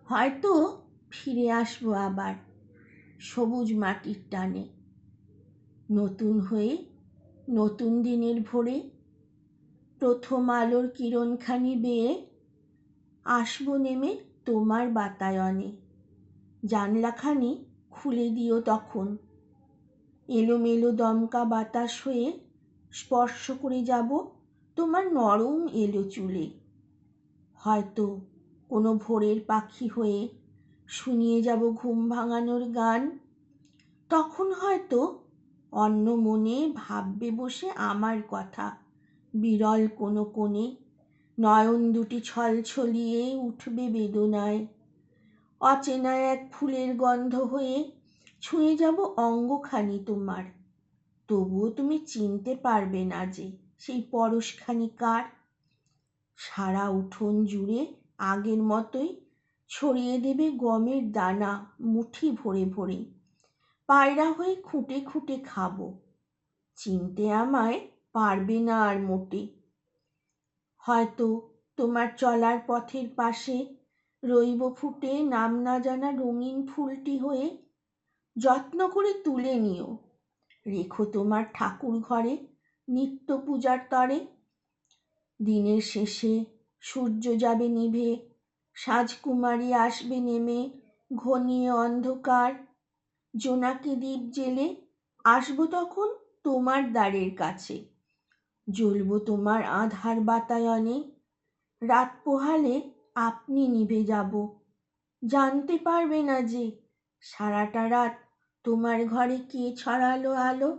হয়তো ফিরে আসবো আবার সবুজ মাটির টানে, নতুন হয়ে নতুন দিনের ভোরে প্রথম আলোর কিরণখানি বেয়ে আসবো নেমে তোমার বাতায়নে। জানলাখানি খুলে দিও তখন, এলোমেলো দমকা বাতাস হয়ে স্পর্শ করে যাব তোমার নরম এলো চুলে। হয়তো কোনো ভোরের পাখি হয়ে শুনিয়ে যাব ঘুম ভাঙানোর গান। তখন হয়তো অন্য মনে ভাববে বসে আমার কথা, বিরল কোনো কোণে নয়ন দুটি ছলছলিয়ে উঠবে বেদনায়। অচেনা এক ফুলের গন্ধ হয়ে ছুঁয়ে যাব অঙ্গখানি তোমার, তবুও তুমি চিনতে পারবে না যে সেই পরশখানি কার। সারা উঠোন জুড়ে আগের মতোই ছড়িয়ে দেবে গমের দানা মুঠি ভরে ভরে, পায়রা হয়ে খুঁটে খুঁটে খাবো, চিনতে আমায় পারবে না আর মোটে। হয়তো তোমার চলার পথের পাশে রইব ফুটে নাম না জানা রঙিন ফুলটি হয়ে, যত্ন করে তুলে নিও, রেখো তোমার ঠাকুর ঘরে নিত্য পূজার তরে। দিনের শেষে সূর্য যাবে নিভে, সাজকুমারী আসবে নেমে, ঘনিয়ে অন্ধকার জোনাকি দ্বীপ জেলে আসবো তখন তোমার দ্বারের কাছে, জ্বলবো তোমার আধার বাতায়নে। রাত পোহালে আপনি নিভে যাব, জানতে পারবে না যে সারাটা রাত তোমার ঘরে কে ছড়ালো আলো।